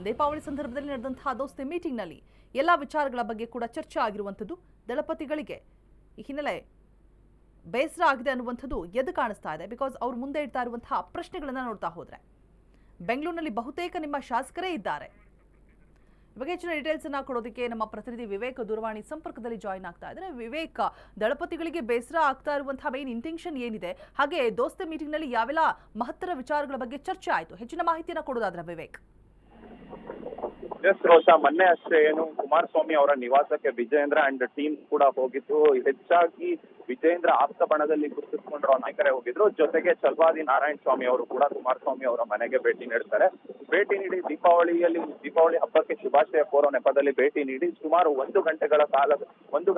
ದೀಪಾವಳಿ ಸಂದರ್ಭದಲ್ಲಿ ನಡೆದಂತಹ ದೋಸ್ತಿ ಮೀಟಿಂಗ್ ನಲ್ಲಿ ಎಲ್ಲಾ ವಿಚಾರಗಳ ಬಗ್ಗೆ ಕೂಡ ಚರ್ಚೆ ಆಗಿರುವಂಥದ್ದು. ದಳಪತಿಗಳಿಗೆ ಈ ಹಿನ್ನೆಲೆ ಬೇಸರ ಆಗಿದೆ ಅನ್ನುವಂಥದ್ದು ಎದ್ದು ಕಾಣಿಸ್ತಾ ಇದೆ. ಬಿಕಾಸ್ ಅವ್ರು ಮುಂದೆ ಇಡ್ತಾ ಇರುವಂತಹ ಪ್ರಶ್ನೆಗಳನ್ನ ನೋಡ್ತಾ ಹೋದ್ರೆ ಬೆಂಗಳೂರಿನಲ್ಲಿ ಬಹುತೇಕ ನಿಮ್ಮ ಶಾಸಕರೇ ಇದ್ದಾರೆ. ಇವಾಗ ಹೆಚ್ಚಿನ ಡೀಟೇಲ್ಸ್ ಅನ್ನ ಕೊಡೋದಕ್ಕೆ ನಮ್ಮ ಪ್ರತಿನಿಧಿ ವಿವೇಕ್ ದೂರವಾಣಿ ಸಂಪರ್ಕದಲ್ಲಿ ಜಾಯಿನ್ ಆಗ್ತಾ ಇದ್ದಾರೆ. ವಿವೇಕ್, ದಳಪತಿಗಳಿಗೆ ಬೇಸರ ಆಗ್ತಾ ಇರುವಂತಹ ಮೇನ್ ಇಂಟೆನ್ಷನ್ ಏನಿದೆ, ಹಾಗೆ ದೋಸ್ತಿ ಮೀಟಿಂಗ್ ನಲ್ಲಿ ಯಾವೆಲ್ಲ ಮಹತ್ತರ ವಿಚಾರಗಳ ಬಗ್ಗೆ ಚರ್ಚೆ ಆಯಿತು, ಹೆಚ್ಚಿನ ಮಾಹಿತಿಯನ್ನ ಕೊಡೋದಾದ್ರೆ ವಿವೇಕ್. ಎಸ್ ರೋಷಾ, ಮೊನ್ನೆ ಅಷ್ಟೇ ಏನು ಕುಮಾರಸ್ವಾಮಿ ಅವರ ನಿವಾಸಕ್ಕೆ ವಿಜಯೇಂದ್ರ ಅಂಡ್ ಟೀಮ್ ಕೂಡ ಹೋಗಿದ್ದು. ಹೆಚ್ಚಾಗಿ ವಿಜಯೇಂದ್ರ ಆಪ್ತ ಬಣದಲ್ಲಿ ಗುರುತಿಸಿಕೊಂಡಿರೋ ನಾಯಕರೇ ಹೋಗಿದ್ರು. ಜೊತೆಗೆ ಚಲವಾದಿ ನಾರಾಯಣ ಸ್ವಾಮಿ ಅವರು ಕೂಡ ಕುಮಾರಸ್ವಾಮಿ ಅವರ ಮನೆಗೆ ಭೇಟಿ ನೀಡ್ತಾರೆ. ಭೇಟಿ ನೀಡಿ ದೀಪಾವಳಿ ಹಬ್ಬಕ್ಕೆ ಶುಭಾಶಯ ಕೋರೋ ನೆಪದಲ್ಲಿ ಭೇಟಿ ನೀಡಿ ಸುಮಾರು 1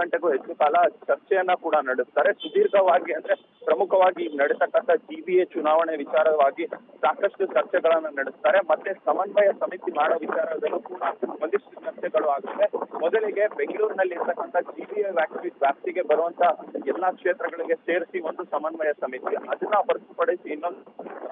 ಗಂಟೆಗೂ ಹೆಚ್ಚು ಕಾಲ ಚರ್ಚೆಯನ್ನ ಕೂಡ ನಡೆಸ್ತಾರೆ. ಸುದೀರ್ಘವಾಗಿ ಅಂದ್ರೆ ಪ್ರಮುಖವಾಗಿ ನಡೆಸತಕ್ಕಂಥ GBA ಚುನಾವಣೆ ವಿಚಾರವಾಗಿ ಸಾಕಷ್ಟು ಚರ್ಚೆಗಳನ್ನ ನಡೆಸ್ತಾರೆ. ಮತ್ತೆ ಸಮನ್ವಯ ಸಮಿತಿ ಮಾಡೋ ವಿಚಾರದಲ್ಲೂ ಕೂಡ ಒಂದಿಷ್ಟು ಚರ್ಚೆಗಳು ಆಗುತ್ತೆ. ಮೊದಲಿಗೆ ಬೆಂಗಳೂರಿನಲ್ಲಿ ಇರ್ತಕ್ಕಂಥ GBA ವ್ಯಾಪ್ತಿಗೆ ಬರುವಂತ ಎಲ್ಲಾ ಕ್ಷೇತ್ರಗಳಿಗೆ ಸೇರಿಸಿ ಒಂದು ಸಮನ್ವಯ ಸಮಿತಿ, ಅದನ್ನ ಹೊರತುಪಡಿಸಿ ಇನ್ನೊಂದು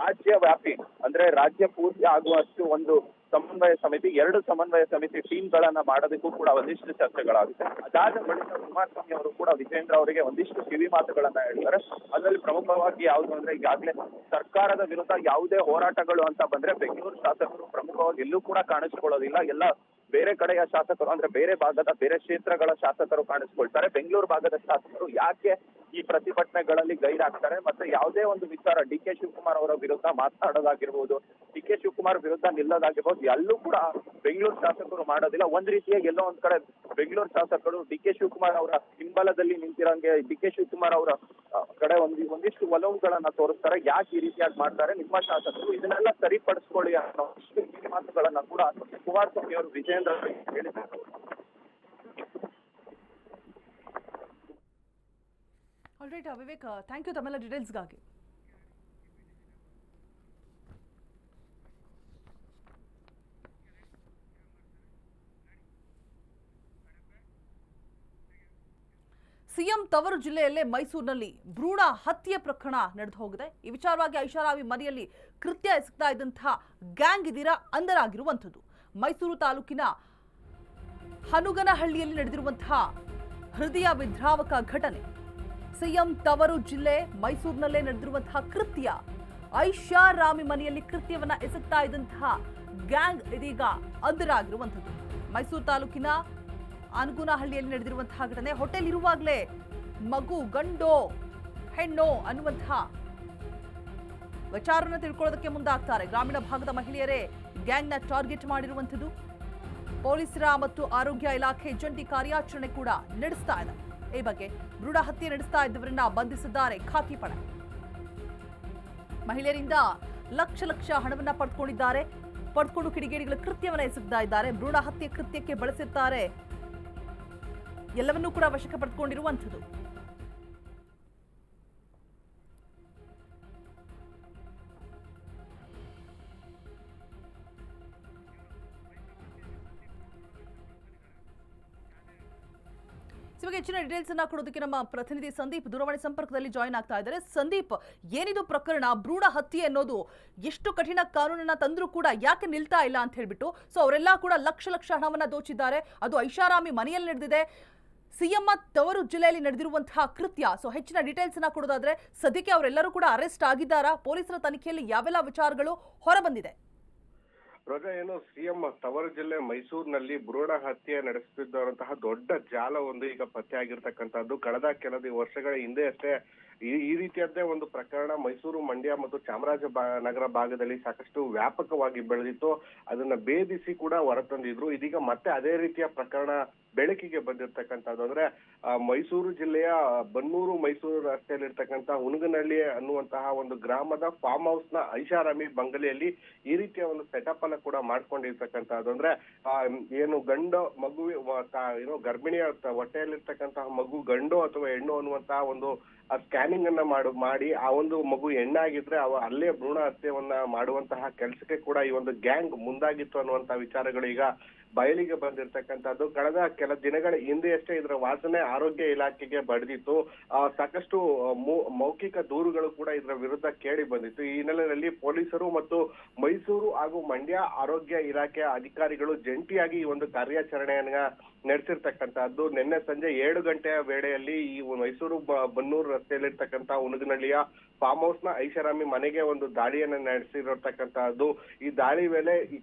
ರಾಜ್ಯ ವ್ಯಾಪಿ ಅಂದ್ರೆ ರಾಜ್ಯ ಪೂರ್ತಿ ಆಗುವಷ್ಟು ಒಂದು ಸಮನ್ವಯ ಸಮಿತಿ, 2 ಸಮನ್ವಯ ಸಮಿತಿ ಟೀಮ್ಗಳನ್ನ ಮಾಡೋದಕ್ಕೂ ಕೂಡ ಒಂದಿಷ್ಟು ಚರ್ಚೆಗಳಾಗುತ್ತೆ. ಅದಾದ ಬಳಿಕ ಕುಮಾರಸ್ವಾಮಿ ಅವರು ಕೂಡ ವಿಜಯೇಂದ್ರ ಅವರಿಗೆ ಒಂದಿಷ್ಟು ಕಿವಿ ಮಾತುಗಳನ್ನ ಹೇಳ್ತಾರೆ. ಅದರಲ್ಲಿ ಪ್ರಮುಖವಾಗಿ ಯಾವುದು ಅಂದ್ರೆ, ಈಗಾಗಲೇ ಸರ್ಕಾರದ ವಿರುದ್ಧ ಯಾವುದೇ ಹೋರಾಟಗಳು ಅಂತ ಬಂದ್ರೆ ಬೆಂಗಳೂರು ಶಾಸಕರು ಪ್ರಮುಖವಾಗಿ ಎಲ್ಲೂ ಕೂಡ ಕಾಣಿಸ್ಕೊಳ್ಳೋದಿಲ್ಲ. ಎಲ್ಲ ಬೇರೆ ಕಡೆಯ ಶಾಸಕರು ಅಂದ್ರೆ ಬೇರೆ ಭಾಗದ ಬೇರೆ ಕ್ಷೇತ್ರಗಳ ಶಾಸಕರು ಕಾಣಿಸ್ಕೊಳ್ತಾರೆ. ಬೆಂಗಳೂರು ಭಾಗದ ಶಾಸಕರು ಯಾಕೆ ಈ ಪ್ರತಿಭಟನೆಗಳಲ್ಲಿ ಗೈರಾಗ್ತಾರೆ? ಮತ್ತೆ ಯಾವುದೇ ಒಂದು ವಿಚಾರ DK ಶಿವಕುಮಾರ್ ಅವರ ವಿರುದ್ಧ ಮಾತನಾಡೋದಾಗಿರ್ಬೋದು, DK ಶಿವಕುಮಾರ್ ವಿರುದ್ಧ ನಿಲ್ಲೋದಾಗಿರ್ಬೋದು, ಎಲ್ಲೂ ಕೂಡ ಬೆಂಗಳೂರು ಶಾಸಕರು ಮಾಡೋದಿಲ್ಲ. ಒಂದ್ ರೀತಿಯ ಎಲ್ಲೋ ಒಂದ್ ಕಡೆ ಬೆಂಗಳೂರು ಶಾಸಕರು DK ಶಿವಕುಮಾರ್ ಅವರ ಹಿಂಬಲದಲ್ಲಿ ನಿಂತಿರಂಗೆ DK ಶಿವಕುಮಾರ್ ಅವರ ಕಡೆ ಒಂದಿಷ್ಟು ಒಲವುಗಳನ್ನ ತೋರಿಸ್ತಾರೆ. ಯಾಕೆ ಈ ರೀತಿಯಾಗಿ ಮಾಡ್ತಾರೆ ನಿಮ್ಮ ಶಾಸಕರು, ಇದನ್ನೆಲ್ಲ ಸರಿಪಡಿಸ್ಕೊಳ್ಳಿ ಅನ್ನೋ ಮಾತುಗಳನ್ನ ಕೂಡ ಕುಮಾರಸ್ವಾಮಿ ಅವರು ವಿಜಯೇಂದ್ರ ಹೇಳಿದ್ದಾರೆ. ಆಲ್ರೈಟ್ ವಿವೇಕ್, ಥ್ಯಾಂಕ್ ಯು ತಮ್ಮೆಲ್ಲ ಡೀಟೇಲ್ಸ್ಗಾಗಿ. ಸಿಎಂ ತವರು ಜಿಲ್ಲೆಯಲ್ಲೇ ಮೈಸೂರಿನಲ್ಲಿ ಭ್ರೂಣ ಹತ್ಯೆ ಪ್ರಕರಣ ನಡೆದು ಹೋಗಿದೆ. ಈ ವಿಚಾರವಾಗಿ ಐಷಾರಾಮಿ ಮನೆಯಲ್ಲಿ ಕೃತ್ಯ ಎಸಗ್ತಾ ಇದ್ದಂತಹ ಗ್ಯಾಂಗ್ ಇದೀರ ಅಂದರಾಗಿರುವಂಥದ್ದು. ಮೈಸೂರು ತಾಲೂಕಿನ ಹನುಗನಹಳ್ಳಿಯಲ್ಲಿ ನಡೆದಿರುವಂತಹ ಹೃದಯ ವಿದ್ರಾವಕ ಘಟನೆ. ಸಿಎಂ ತವರು ಜಿಲ್ಲೆ ಮೈಸೂರಿನಲ್ಲೇ ನಡೆದಿರುವಂತಹ ಕೃತ್ಯ. ಐಷಾರಾಮಿ ಮನೆಯಲ್ಲಿ ಕೃತ್ಯವನ್ನ ಎಸಗ್ತಾ ಇದ್ದಂತಹ ಗ್ಯಾಂಗ್ ಇದೀಗ ಅಂದರಾಗಿರುವಂಥದ್ದು. ಮೈಸೂರು ತಾಲೂಕಿನ ಹನುಗನಹಳ್ಳಿಯಲ್ಲಿ ನಡೆದಿರುವಂತಹ ಘಟನೆ. ಹೋಟೆಲ್ ಇರುವಾಗಲೇ ಮಗು ಗಂಡೋ ಹೆಣ್ಣೋ ಅನ್ನುವಂತಹ ವಿಚಾರನ ತಿಳ್ಕೊಳ್ಳೋದಕ್ಕೆ ಮುಂದಾಗ್ತಾರೆ. ಗ್ರಾಮೀಣ ಭಾಗದ ಮಹಿಳೆಯರೇ ಗ್ಯಾಂಗ್ನ ಟಾರ್ಗೆಟ್ ಮಾಡಿರುವಂಥದ್ದು. ಪೊಲೀಸರ ಮತ್ತು ಆರೋಗ್ಯ ಇಲಾಖೆ ಜಂಟಿ ಕಾರ್ಯಾಚರಣೆ ಕೂಡ ನಡೆಸ್ತಾ ಇದೆ. ಈ ಬಗ್ಗೆ ಭ್ರೂಣ ಹತ್ಯೆ ನಡೆಸ್ತಾ ಇದ್ದವರನ್ನ ಬಂಧಿಸಿದ್ದಾರೆ ಖಾಕಿ ಪಡೆ. ಮಹಿಳೆಯರಿಂದ ಲಕ್ಷ ಹಣವನ್ನ ಪಡೆದುಕೊಂಡು ಕಿಡಿಗೇಡಿಗಳ ಕೃತ್ಯವನ್ನ ಎಸಗ್ತಾ ಇದ್ದಾರೆ. ಭ್ರೂಣ ಹತ್ಯೆ ಕೃತ್ಯಕ್ಕೆ ಬಳಸಿದ್ದಾರೆ. ಎಲ್ಲವನ್ನೂ ಕೂಡ ವಶಕ್ಕೆ ಪಡೆದುಕೊಂಡಿರುವಂಥದ್ದು. ಇವಾಗ ಹೆಚ್ಚಿನ ಡೀಟೇಲ್ಸ್ ಅನ್ನ ಕೊಡೋದಕ್ಕೆ ನಮ್ಮ ಪ್ರತಿನಿಧಿ ಸಂದೀಪ್ ದೂರವಾಣಿ ಸಂಪರ್ಕದಲ್ಲಿ ಜಾಯಿನ್ ಆಗ್ತಾ ಇದ್ದಾರೆ. ಸಂದೀಪ್, ಏನಿದು ಪ್ರಕರಣ? ಭ್ರೂಣ ಹತ್ಯೆ ಅನ್ನೋದು ಎಷ್ಟು ಕಠಿಣ ಕಾನೂನನ್ನ ತಂದ್ರೂ ಕೂಡ ಯಾಕೆ ನಿಲ್ತಾ ಇಲ್ಲ ಅಂತ ಹೇಳ್ಬಿಟ್ಟು, ಸೊ ಅವರೆಲ್ಲ ಕೂಡ ಲಕ್ಷ ಹಣವನ್ನ ದೋಚಿದ್ದಾರೆ. ಅದು ಐಷಾರಾಮಿ ಮನೆಯಲ್ಲಿ ನಡೆದಿದೆ. ಸಿಎಂ ತವರು ಜಿಲ್ಲೆಯಲ್ಲಿ ನಡೆದಿರುವಂತಹ ಕೃತ್ಯ. ಸೊ ಹೆಚ್ಚಿನ ಡೀಟೇಲ್ಸ್ ಅನ್ನ ಕೊಡೋದಾದ್ರೆ ಸದ್ಯಕ್ಕೆ ಅವರೆಲ್ಲರೂ ಕೂಡ ಅರೆಸ್ಟ್ ಆಗಿದ್ದಾರಾ? ಪೊಲೀಸರ ತನಿಖೆಯಲ್ಲಿ ಯಾವೆಲ್ಲ ವಿಚಾರಗಳು ಹೊರಬಂದಿದೆ? ರೋಜಾ, ಏನು ಸಿಎಂ ತವರು ಜಿಲ್ಲೆ ಮೈಸೂರಿನಲ್ಲಿ ಭ್ರೂಣ ಹತ್ಯೆ ನಡೆಸುತ್ತಿದ್ದಂತಹ ದೊಡ್ಡ ಜಾಲ ಒಂದು ಈಗ ಪತ್ತೆ ಆಗಿರ್ತಕ್ಕಂಥದ್ದು. ಕಳೆದ ಕೆಲವು ವರ್ಷಗಳ ಹಿಂದೆ ಅಷ್ಟೇ ಈ ರೀತಿಯದ್ದೇ ಒಂದು ಪ್ರಕರಣ ಮೈಸೂರು, ಮಂಡ್ಯ ಮತ್ತು ಚಾಮರಾಜನಗರ ಭಾಗದಲ್ಲಿ ಸಾಕಷ್ಟು ವ್ಯಾಪಕವಾಗಿ ಬೆಳೆದಿತ್ತು. ಅದನ್ನ ಭೇದಿಸಿ ಕೂಡ ಹೊರತಂದಿದ್ರು. ಇದೀಗ ಮತ್ತೆ ಅದೇ ರೀತಿಯ ಪ್ರಕರಣ ಬೆಳಕಿಗೆ ಬಂದಿರ್ತಕ್ಕಂಥದ್ದು. ಅಂದ್ರೆ ಮೈಸೂರು ಜಿಲ್ಲೆಯ ಬನ್ನೂರು ಮೈಸೂರು ರಸ್ತೆಯಲ್ಲಿರ್ತಕ್ಕಂಥ ಹುಣಗನಹಳ್ಳಿ ಅನ್ನುವಂತಹ ಒಂದು ಗ್ರಾಮದ ಫಾರ್ಮ್ ಹೌಸ್ ನ ಐಷಾರಾಮಿ ಬಂಗಲೆಯಲ್ಲಿ ಈ ರೀತಿಯ ಒಂದು ಸೆಟಪ್ ಅನ್ನ ಕೂಡ ಮಾಡ್ಕೊಂಡಿರ್ತಕ್ಕಂಥದ್ದು. ಅಂದ್ರೆ ಏನು ಗಂಡು ಮಗು ಏನು ಗರ್ಭಿಣಿಯ ಹೊಟ್ಟೆಯಲ್ಲಿರ್ತಕ್ಕಂತಹ ಮಗು ಗಂಡು ಅಥವಾ ಹೆಣ್ಣು ಅನ್ನುವಂತಹ ಒಂದು ಸ್ಕ್ಯಾನಿಂಗ್ ಅನ್ನ ಮಾಡಿ ಆ ಒಂದು ಮಗು ಹೆಣ್ಣಾಗಿದ್ರೆ ಅಲ್ಲೇ ಭ್ರೂಣ ಹತ್ಯೆಯನ್ನ ಮಾಡುವಂತಹ ಕೆಲಸಕ್ಕೆ ಕೂಡ ಈ ಒಂದು ಗ್ಯಾಂಗ್ ಮುಂದಾಗಿತ್ತು ಅನ್ನುವಂತಹ ವಿಚಾರಗಳು ಈಗ ಬಯಲಿಗೆ ಬಂದಿರ್ತಕ್ಕಂಥದ್ದು. ಕಳೆದ ಕೆಲ ದಿನಗಳ ಹಿಂದೆಯಷ್ಟೇ ಇದರ ವಾಸನೆ ಆರೋಗ್ಯ ಇಲಾಖೆಗೆ ಬಡಿದಿತ್ತು. ಸಾಕಷ್ಟು ಮೌಖಿಕ ದೂರುಗಳು ಕೂಡ ಇದರ ವಿರುದ್ಧ ಕೇಳಿ ಬಂದಿತ್ತು. ಈ ಹಿನ್ನೆಲೆಯಲ್ಲಿ ಪೊಲೀಸರು ಮತ್ತು ಮೈಸೂರು ಹಾಗೂ ಮಂಡ್ಯ ಆರೋಗ್ಯ ಇಲಾಖೆಯ ಅಧಿಕಾರಿಗಳು ಜಂಟಿಯಾಗಿ ಈ ಒಂದು ಕಾರ್ಯಾಚರಣೆಯನ್ನ ನಡೆಸಿರ್ತಕ್ಕಂಥದ್ದು. ನಿನ್ನೆ ಸಂಜೆ 7 ಗಂಟೆಯ ವೇಳೆಯಲ್ಲಿ ಈ ಮೈಸೂರು ಬನ್ನೂರು ರಸ್ತೆಯಲ್ಲಿರ್ತಕ್ಕಂಥ ಹುಣಗನಹಳ್ಳಿಯ ಫಾರ್ಮ್ ಹೌಸ್ ನ ಐಷಾರಾಮಿ ಮನೆಗೆ ಒಂದು ದಾಳಿಯನ್ನ ನಡೆಸಿರತಕ್ಕಂತಹದ್ದು. ಈ ದಾಳಿ ವೇಳೆ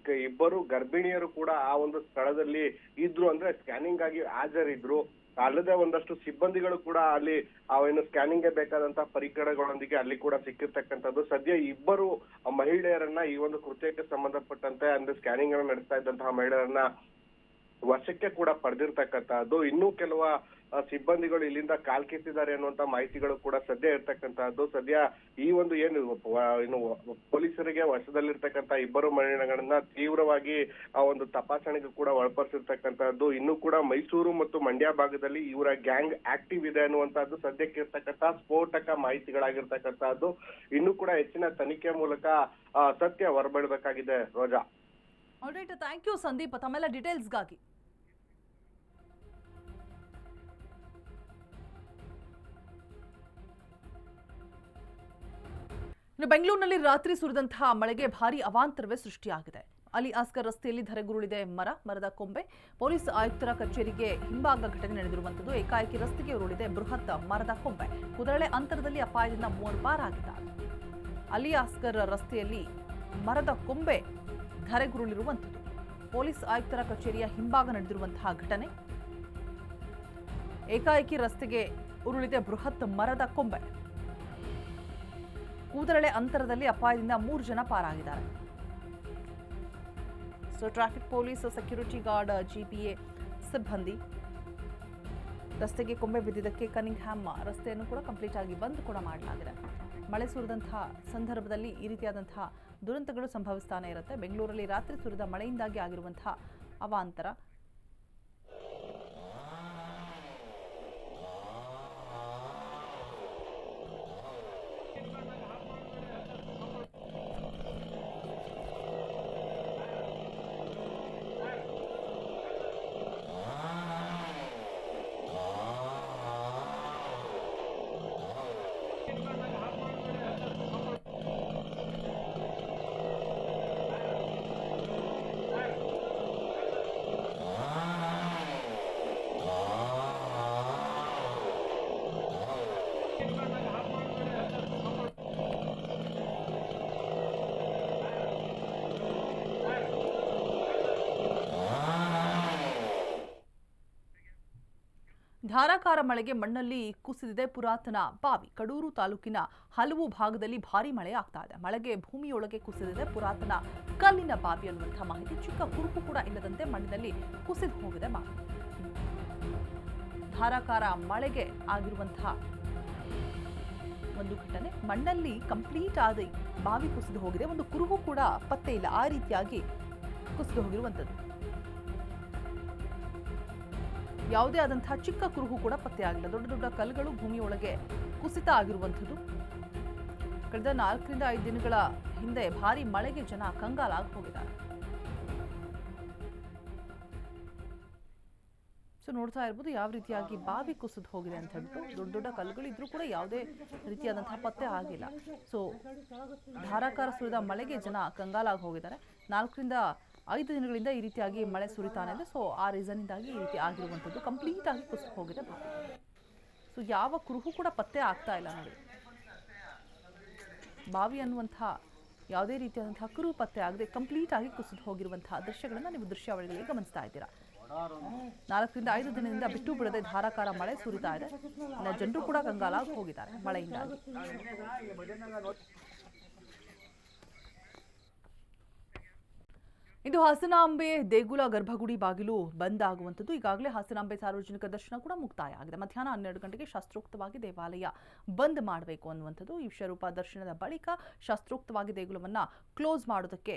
ಇಬ್ಬರು ಗರ್ಭಿಣಿಯರು ಕೂಡ ಆ ಒಂದು ಸ್ಥಳದಲ್ಲಿ ಇದ್ರು, ಅಂದ್ರೆ ಸ್ಕ್ಯಾನಿಂಗ್ ಆಗಿ ಹಾಜರಿದ್ರು. ಅಲ್ಲದೆ ಒಂದಷ್ಟು ಸಿಬ್ಬಂದಿಗಳು ಕೂಡ ಅಲ್ಲಿ ಅವೇನು ಸ್ಕ್ಯಾನಿಂಗ್ ಗೆ ಬೇಕಾದಂತಹ ಪರಿಕರಗಳೊಂದಿಗೆ ಅಲ್ಲಿ ಕೂಡ ಸಿಕ್ಕಿರ್ತಕ್ಕಂಥದ್ದು. ಸದ್ಯ ಇಬ್ಬರು ಮಹಿಳೆಯರನ್ನ ಈ ಒಂದು ಕೃತ್ಯಕ್ಕೆ ಸಂಬಂಧಪಟ್ಟಂತೆ ಅಂದ್ರೆ ಸ್ಕ್ಯಾನಿಂಗ್ ಅನ್ನು ನಡೆಸ್ತಾ ಇದ್ದಂತಹ ಮಹಿಳೆಯರನ್ನ ವಶಕ್ಕೆ ಕೂಡ ಪಡೆದಿರ್ತಕ್ಕಂತಹದ್ದು. ಇನ್ನೂ ಕೆಲವು ಸಿಬ್ಬಂದಿಗಳು ಇಲ್ಲಿಂದ ಕಾಲ್ಕಿತ್ತಿದ್ದಾರೆ ಅನ್ನುವಂತ ಮಾಹಿತಿಗಳು ಕೂಡ ಸದ್ಯ ಇರ್ತಕ್ಕಂತಹದ್ದು. ಸದ್ಯ ಈ ಒಂದು ಏನು ಪೊಲೀಸರಿಗೆ ವಶದಲ್ಲಿರ್ತಕ್ಕಂತ ಇಬ್ಬರು ಮಹಿಳೆಗಳನ್ನ ತೀವ್ರವಾಗಿ ಆ ಒಂದು ತಪಾಸಣೆಗೆ ಕೂಡ ಒಳಪಡಿಸಿರ್ತಕ್ಕಂತಹದ್ದು. ಇನ್ನು ಕೂಡ ಮೈಸೂರು ಮತ್ತು ಮಂಡ್ಯ ಭಾಗದಲ್ಲಿ ಇವರ ಗ್ಯಾಂಗ್ ಆಕ್ಟಿವ್ ಇದೆ ಅನ್ನುವಂತಹದ್ದು ಸದ್ಯಕ್ಕೆ ಇರ್ತಕ್ಕಂತ ಸ್ಫೋಟಕ ಮಾಹಿತಿಗಳಾಗಿರ್ತಕ್ಕಂತಹದ್ದು. ಇನ್ನು ಕೂಡ ಹೆಚ್ಚಿನ ತನಿಖೆ ಮೂಲಕ ಸತ್ಯ ಹೊರಬೀಳಬೇಕಾಗಿದೆ. ರೋಜಾ, ಆಲ್ರೈಟ್, ಥ್ಯಾಂಕ್ ಯು ಸಂದೀಪ್ ತಮ್ಮೆಲ್ಲ ಡೀಟೇಲ್ಸ್ಗಾಗಿ. ಇನ್ನು ಬೆಂಗಳೂರಿನಲ್ಲಿ ರಾತ್ರಿ ಸುರಿದಂತಹ ಮಳೆಗೆ ಭಾರಿ ಅವಾಂತರವೇ ಸೃಷ್ಟಿಯಾಗಿದೆ. ಅಲಿ ಆಸ್ಕರ್ ರಸ್ತೆಯಲ್ಲಿ ಧರೆಗುರುಳಿದೆ ಮರದ ಕೊಂಬೆ. ಪೊಲೀಸ್ ಆಯುಕ್ತರ ಕಚೇರಿಗೆ ಹಿಂಭಾಗ ಘಟನೆ ನಡೆದಿರುವಂತದ್ದು. ಏಕಾಏಕಿ ರಸ್ತೆಗೆ ಉರುಳಿದೆ ಬೃಹತ್ ಮರದ ಕೊಂಬೆ. ಕುದರಳೆ ಅಂತರದಲ್ಲಿ ಅಪಾಯದಿಂದ 3 ಪಾರಾಗಿದ್ದಾರೆ. ಅಲಿ ಆಸ್ಕರ್ ರಸ್ತೆಯಲ್ಲಿ ಮರದ ಕೊಂಬೆ ಧರೆಗುರುಳಿರುವಂಥದ್ದು. ಪೊಲೀಸ್ ಆಯುಕ್ತರ ಕಚೇರಿಯ ಹಿಂಭಾಗ ನಡೆದಿರುವಂತಹ ಘಟನೆ. ಏಕಾಏಕಿ ರಸ್ತೆಗೆ ಉರುಳಿದೆ ಬೃಹತ್ ಮರದ ಕೊಂಬೆ. ಕೂದರಳೆ ಅಂತರದಲ್ಲಿ ಅಪಾಯದಿಂದ 3 ಜನ ಪಾರಾಗಿದ್ದಾರೆ. So traffic police, security guard, GPA ಸಿಬ್ಬಂದಿ ರಸ್ತೆಗೆ ಕೊಂಬೆ ಬಿದ್ದಿದ್ದಕ್ಕೆ ಕನಿಂಗ್ಹ್ಯಾಮ್ ರಸ್ತೆಯನ್ನು ಕೂಡ ಕಂಪ್ಲೀಟ್ ಆಗಿ ಬಂದ್ ಕೂಡ ಮಾಡಲಾಗಿದೆ. ಮಳೆ ಸುರಿದಂತಹ ಸಂದರ್ಭದಲ್ಲಿ ಈ ರೀತಿಯಾದಂತಹ ದುರಂತಗಳು ಸಂಭವಿಸ್ತಾನೆ ಇರುತ್ತೆ. ಬೆಂಗಳೂರಲ್ಲಿ ರಾತ್ರಿ ಸುರಿದ ಮಳೆಯಿಂದಾಗಿ ಆಗಿರುವಂತಹ ಅವಾಂತರ. ಧಾರಾಕಾರ ಮಳೆಗೆ ಮಣ್ಣಲ್ಲಿ ಕುಸಿದಿದೆ ಪುರಾತನ ಬಾವಿ. ಕಡೂರು ತಾಲೂಕಿನ ಹಲವು ಭಾಗದಲ್ಲಿ ಭಾರಿ ಮಳೆ ಆಗ್ತಾ ಇದೆ. ಮಳೆಗೆ ಭೂಮಿಯೊಳಗೆ ಕುಸಿದಿದೆ ಪುರಾತನ ಕಲ್ಲಿನ ಬಾವಿ ಅನ್ನುವಂತಹ ಮಾಹಿತಿ. ಚಿಕ್ಕ ಕುರುಪು ಕೂಡ ಇಲ್ಲದಂತೆ ಮಣ್ಣಿನಲ್ಲಿ ಕುಸಿದು ಹೋಗಿದೆ ಬಾವಿ. ಧಾರಾಕಾರ ಮಳೆಗೆ ಆಗಿರುವಂತಹ ಒಂದು ಘಟನೆ. ಮಣ್ಣಲ್ಲಿ ಕಂಪ್ಲೀಟ್ ಆದ ಬಾವಿ ಕುಸಿದು ಹೋಗಿದೆ. ಒಂದು ಕುರುಹು ಕೂಡ ಪತ್ತೆ ಇಲ್ಲ, ಆ ರೀತಿಯಾಗಿ ಕುಸಿದು ಹೋಗಿರುವಂಥದ್ದು. ಯಾವುದೇ ಆದಂತಹ ಚಿಕ್ಕ ಕುರುಹು ಕೂಡ ಪತ್ತೆ ಆಗಿಲ್ಲ. ದೊಡ್ಡ ದೊಡ್ಡ ಕಲ್ಲುಗಳು ಭೂಮಿಯೊಳಗೆ ಕುಸಿತ ಆಗಿರುವಂಥದ್ದು. ಕಳೆದ 4 ರಿಂದ 5 ದಿನಗಳ ಹಿಂದೆ ಭಾರಿ ಮಳೆಗೆ ಜನ ಕಂಗಾಲಾಗಿ ಹೋಗಿದ್ದಾರೆ. ಸೊ ನೋಡ್ತಾ ಇರ್ಬೋದು ಯಾವ ರೀತಿಯಾಗಿ ಬಾವಿ ಕುಸಿದು ಹೋಗಿದೆ ಅಂತ ಹೇಳ್ಬಿಟ್ಟು. ದೊಡ್ಡ ದೊಡ್ಡ ಕಲ್ಲುಗಳು ಇದ್ರೂ ಕೂಡ ಯಾವುದೇ ರೀತಿಯಾದಂತಹ ಪತ್ತೆ ಆಗಿಲ್ಲ. ಸೊ ಧಾರಾಕಾರ ಸುರಿದ ಮಳೆಗೆ ಜನ ಕಂಗಾಲಾಗಿ ಹೋಗಿದ್ದಾರೆ. 4 ರಿಂದ 5 ದಿನಗಳಿಂದ ಈ ರೀತಿಯಾಗಿ ಮಳೆ ಸುರಿತಾನೆ ಇದೆ. ಸೊ ಆ ರೀಸನ್ನಿಂದಾಗಿ ಈ ರೀತಿ ಆಗಿರುವಂಥದ್ದು, ಕಂಪ್ಲೀಟಾಗಿ ಕುಸಿದು ಹೋಗಿದೆ ಬಾವಿ. ಸೊ ಯಾವ ಕುರುಹು ಕೂಡ ಪತ್ತೆ ಆಗ್ತಾ ಇಲ್ಲ ನೋಡಿ. ಬಾವಿ ಅನ್ನುವಂಥ ಯಾವುದೇ ರೀತಿಯಾದಂತಹ ಕುರುಹು ಪತ್ತೆ ಆಗದೆ ಕಂಪ್ಲೀಟಾಗಿ ಕುಸಿದು ಹೋಗಿರುವಂತಹ ದೃಶ್ಯಗಳನ್ನು ನೀವು ದೃಶ್ಯಾವಳಿಗಳಲ್ಲಿ ಗಮನಿಸ್ತಾ ಇದ್ದೀರಾ. 4 ರಿಂದ 5 ದಿನದಿಂದ ಬಿಟ್ಟು ಬಿಡದೆ ಧಾರಾಕಾರ ಮಳೆ ಸುರಿತಾ ಇದೆ. ಜನರು ಕೂಡ ಕಂಗಾಲಾಗಿ ಹೋಗಿದ್ದಾರೆ ಮಳೆಯಿಂದಾಗಿ. ಇಂದು ಹಾಸನಾಂಬೆ ದೇಗುಲ ಗರ್ಭಗುಡಿ ಬಾಗಿಲು ಬಂದ್ ಆಗುವಂಥದ್ದು. ಈಗಾಗಲೇ ಹಾಸನಾಂಬೆ ಸಾರ್ವಜನಿಕ ದರ್ಶನ ಕೂಡ ಮುಕ್ತಾಯ ಆಗಿದೆ. ಮಧ್ಯಾಹ್ನ 12 ಗಂಟೆಗೆ ಶಾಸ್ತ್ರೋಕ್ತವಾಗಿ ದೇವಾಲಯ ಬಂದ್ ಮಾಡಬೇಕು ಅನ್ನುವಂಥದ್ದು. ಈ ವಿಶ್ವರೂಪ ದರ್ಶನದ ಬಳಿಕ ಶಾಸ್ತ್ರೋಕ್ತವಾಗಿ ದೇಗುಲವನ್ನು ಕ್ಲೋಸ್ ಮಾಡೋದಕ್ಕೆ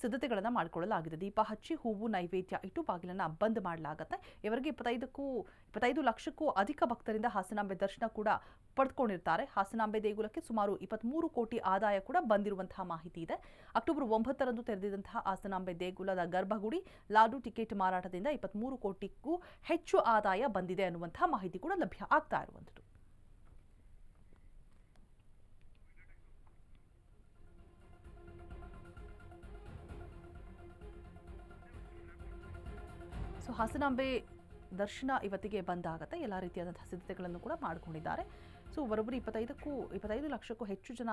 ಸಿದ್ಧತೆಗಳನ್ನು ಮಾಡಿಕೊಳ್ಳಲಾಗಿದೆ. ದೀಪ ಹಚ್ಚಿ ಹೂವು ನೈವೇದ್ಯ ಇಟ್ಟು ಬಾಗಿಲನ್ನು ಬಂದ್ ಮಾಡಲಾಗುತ್ತೆ. ಇವರಿಗೆ 25 ಲಕ್ಷಕ್ಕೂ ಅಧಿಕ ಭಕ್ತರಿಂದ ಹಾಸನಾಂಬೆ ದರ್ಶನ ಕೂಡ ಪಡೆದುಕೊಂಡಿರ್ತಾರೆ. ಹಾಸನಾಂಬೆ ದೇಗುಲಕ್ಕೆ ಸುಮಾರು 23 ಕೋಟಿ ಆದಾಯ ಕೂಡ ಬಂದಿರುವಂತಹ ಮಾಹಿತಿ ಇದೆ. ಅಕ್ಟೋಬರ್ 9ರಂದು ತೆರೆದಿದ್ದಂತಹ ಹಾಸನಾಂಬೆ ದೇಗುಲದ ಗರ್ಭಗುಡಿ ಲಾಡು ಟಿಕೆಟ್ ಮಾರಾಟದಿಂದ 23 ಕೋಟಿಗೂ ಹೆಚ್ಚು ಆದಾಯ ಬಂದಿದೆ ಅನ್ನುವಂತಹ ಮಾಹಿತಿ ಕೂಡ ಲಭ್ಯ ಆಗ್ತಾ ಇರುವಂಥದ್ದು. ಸೊ ಹಾಸನಾಂಬೆ ದರ್ಶನ ಇವತ್ತಿಗೆ ಬಂದಾಗುತ್ತೆ. ಎಲ್ಲ ರೀತಿಯಾದಂತಹ ಸಿದ್ಧತೆಗಳನ್ನು ಕೂಡ ಮಾಡಿಕೊಂಡಿದ್ದಾರೆ. ಸೊ ಬರೋಬ್ಬರಿ 25 ಲಕ್ಷಕ್ಕೂ ಹೆಚ್ಚು ಜನ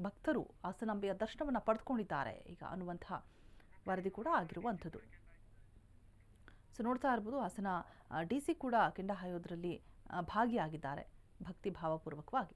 ಭಕ್ತರು ಹಾಸನಾಂಬೆಯ ದರ್ಶನವನ್ನು ಪಡೆದುಕೊಂಡಿದ್ದಾರೆ ಈಗ ಅನ್ನುವಂತಹ ವರದಿ ಕೂಡ ಆಗಿರುವಂಥದ್ದು. ಸೊ ನೋಡ್ತಾ ಇರ್ಬೋದು, ಹಾಸನ DC ಕೂಡ ಕೆಂಡ ಹಾಯೋದ್ರಲ್ಲಿ ಭಾಗಿಯಾಗಿದ್ದಾರೆ ಭಕ್ತಿ ಭಾವಪೂರ್ವಕವಾಗಿ.